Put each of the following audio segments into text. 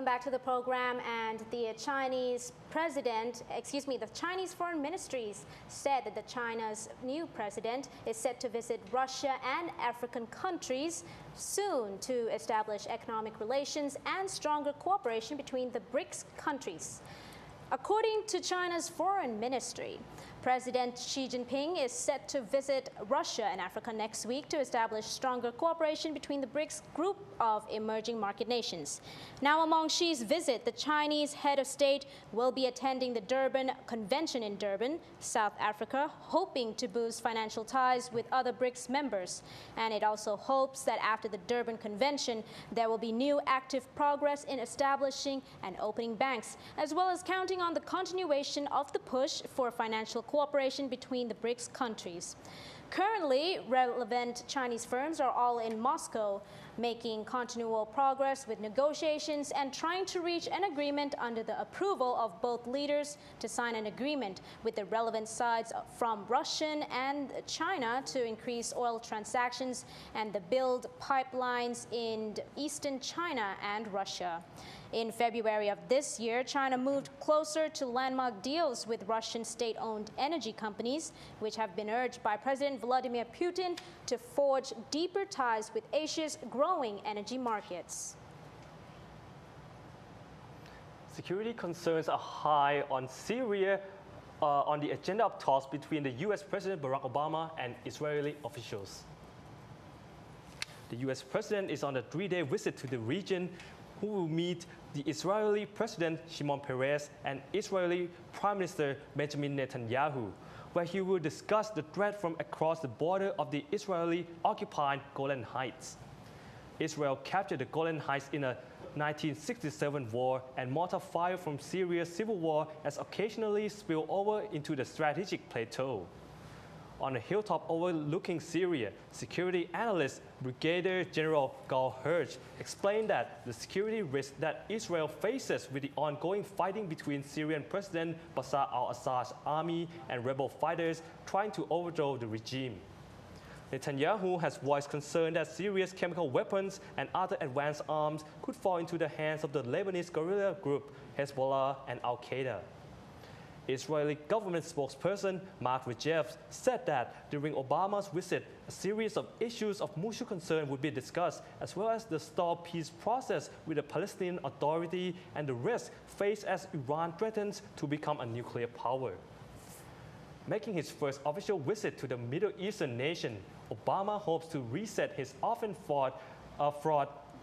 welcome back to the program. And the Chinese foreign ministries said that China's new president is set to visit Russia and African countries soon to establish economic relations and stronger cooperation between the BRICS countries. According to China's foreign ministry, President Xi Jinping is set to visit Russia and Africa next week to establish stronger cooperation between the BRICS group of emerging market nations. Now, among Xi's visit, the Chinese head of state will be attending the Durban Convention in Durban, South Africa, hoping to boost financial ties with other BRICS members. And it also hopes that after the Durban Convention, there will be new active progress in establishing and opening banks, as well as counting on the continuation of the push for financial cooperation between the BRICS countries. Currently, relevant Chinese firms are all in Moscow, making continual progress with negotiations and trying to reach an agreement under the approval of both leaders to sign an agreement with the relevant sides from Russian and China to increase oil transactions and the build pipelines in eastern China and Russia. In February of this year, China moved closer to landmark deals with Russian state-owned energy companies, which have been urged by President Vladimir Putin to forge deeper ties with Asia's growing energy markets. Security concerns are high on Syria on the agenda of talks between the U.S. President Barack Obama and Israeli officials. The U.S. President is on a 3-day visit to the region, who will meet the Israeli President Shimon Peres and Israeli Prime Minister Benjamin Netanyahu, where he will discuss the threat from across the border of the Israeli-occupied Golan Heights. Israel captured the Golan Heights in a 1967 war, and mortar fire from Syria's civil war has occasionally spilled over into the strategic plateau. On a hilltop overlooking Syria, security analyst Brigadier General Gal Hersh explained that the security risk that Israel faces with the ongoing fighting between Syrian President Bashar al-Assad's army and rebel fighters trying to overthrow the regime. Netanyahu has voiced concern that Syria's chemical weapons and other advanced arms could fall into the hands of the Lebanese guerrilla group Hezbollah and Al-Qaeda. Israeli government spokesperson Mark Regev said that during Obama's visit, a series of issues of mutual concern would be discussed, as well as the stalled peace process with the Palestinian Authority and the risk faced as Iran threatens to become a nuclear power. Making his first official visit to the Middle Eastern nation, Obama hopes to reset his often fraught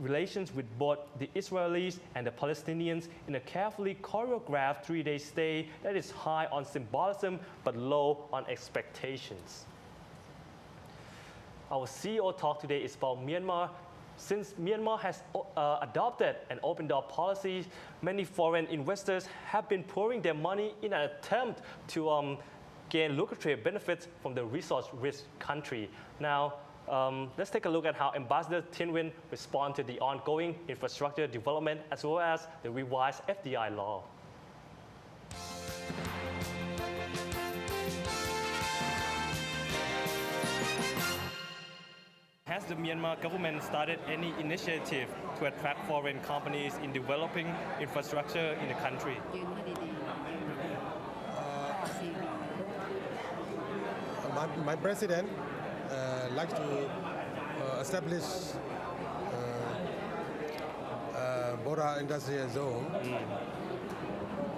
relations with both the Israelis and the Palestinians in a carefully choreographed 3-day stay that is high on symbolism but low on expectations. Our CEO talk today is about Myanmar. Since Myanmar has adopted an open door policy, many foreign investors have been pouring their money in an attempt to gain lucrative benefits from the resource-rich country. Now, let's take a look at how Ambassador Thi Nguyen responded to the ongoing infrastructure development as well as the revised FDI law. Has the Myanmar government started any initiative to attract foreign companies in developing infrastructure in the country? My president likes to establish border industrial zone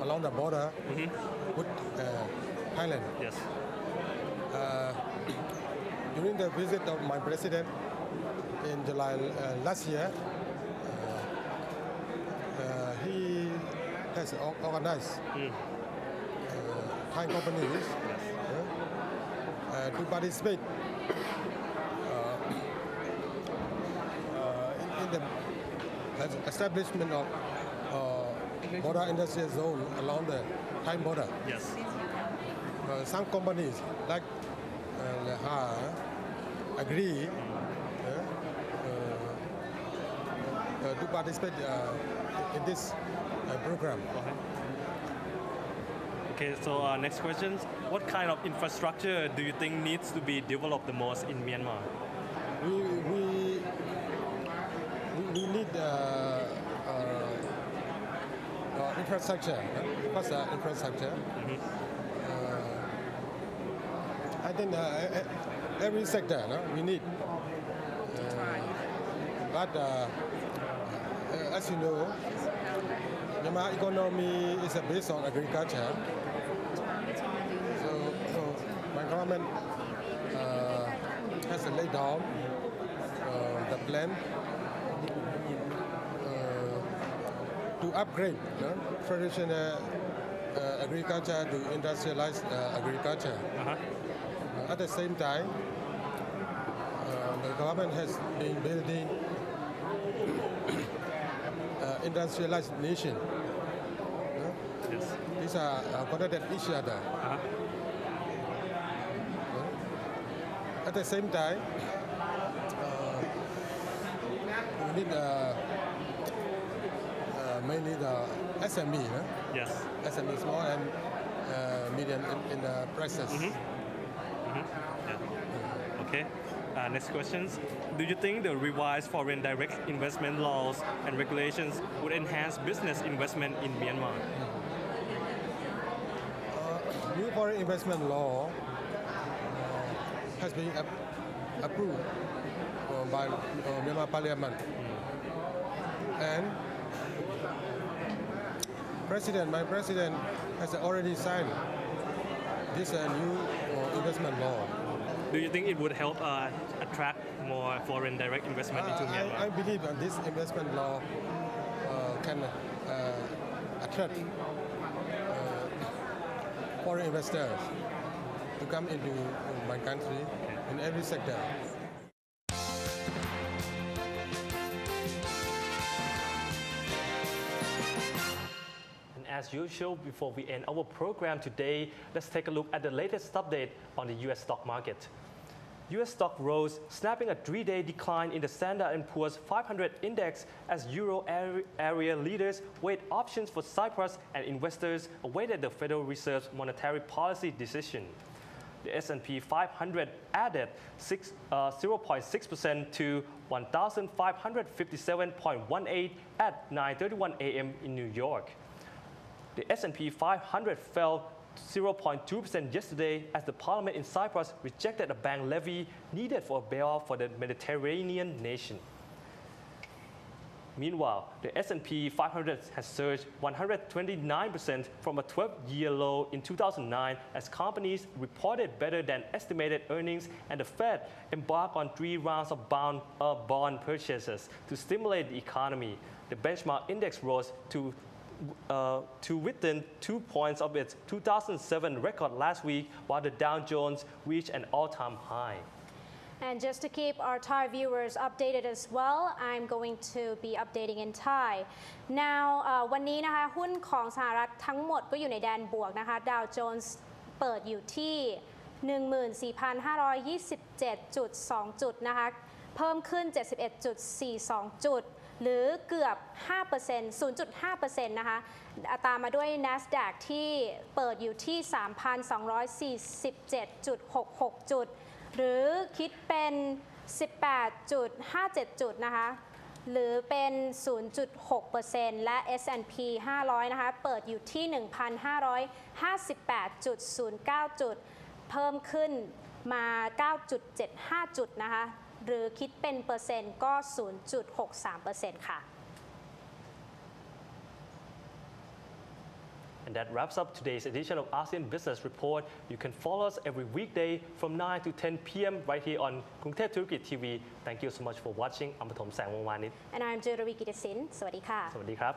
along the border with Thailand. Yes. During the visit of my president in July last year, he has organized Thai companies to participate in the establishment of border industrial zone along the Thai border. Yes. Some companies like Leha agree to participate in this program. Okay, so next question. What kind of infrastructure do you think needs to be developed the most in Myanmar? We need infrastructure. First, infrastructure. I think every sector we need. But as you know, Myanmar economy is based on agriculture. So my government has laid down the plan to upgrade traditional agriculture to industrialized agriculture. At the same time, the government has been building industrialized nation. Yes. These are connected each other. At the same time, we need mainly the SME, Yes. SME, small and medium enterprises. Yeah. Okay. Next questions. Do you think the revised foreign direct investment laws and regulations would enhance business investment in Myanmar? New foreign investment law has been approved by Myanmar Parliament, and my president has already signed this new investment law. Do you think it would help attract more foreign direct investment into Myanmar? I believe that this investment law can attract foreign investors to come into my country in every sector. And as usual, before we end our program today, let's take a look at the latest update on the US stock market. US stock rose, snapping a 3-day decline in the Standard & Poor's 500 index as Euro area leaders weighed options for Cyprus and investors awaited the Federal Reserve's monetary policy decision. The S&P 500 added 0.6% to 1,557.18 at 9:31 a.m. in New York. The S&P 500 fell 0.2% yesterday as the parliament in Cyprus rejected a bank levy needed for a bailout for the Mediterranean nation. Meanwhile, the S&P 500 has surged 129% from a 12-year low in 2009 as companies reported better than estimated earnings and the Fed embarked on 3 rounds of bond purchases to stimulate the economy. The benchmark index rose to within 2 points of its 2007 record last week, while the Dow Jones reached an all-time high. And just to keep our Thai viewers updated as well, I'm going to be updating in Thai. Now วันนี้นะคะหุ้นของสหรัฐทั้งหมดก็อยู่ในแดนบวกนะคะ Dow Jones เปิดอยู่ที่ 14,527.2 จุดนะคะเพิ่มขึ้น 71.42 จุดหรือเกือบ 5% 0.5% นะคะตามมาด้วย NASDAQ ที่เปิดอยู่ที่ 3,247.66 จุดหรือคิดเป็น 18.57 จุดนะคะหรือเป็น 0.6% และ S&P 500 นะคะเปิดอยู่ที่ 1,558.09 จุดเพิ่มขึ้นมา 9.75 จุดนะคะหรือคิดเป็นเปอร์เซ็นต์ก็ 0.63% ค่ะ And that wraps up today's edition of ASEAN Business Report. You can follow us every weekday from 9 to 10 p.m. right here on Krungthep Thurukit TV. Thank you so much for watching. I'm Pathom Sangwongwanitt. And I'm Juravi Kitasin สวัสดีค่ะ สวัสดีครับ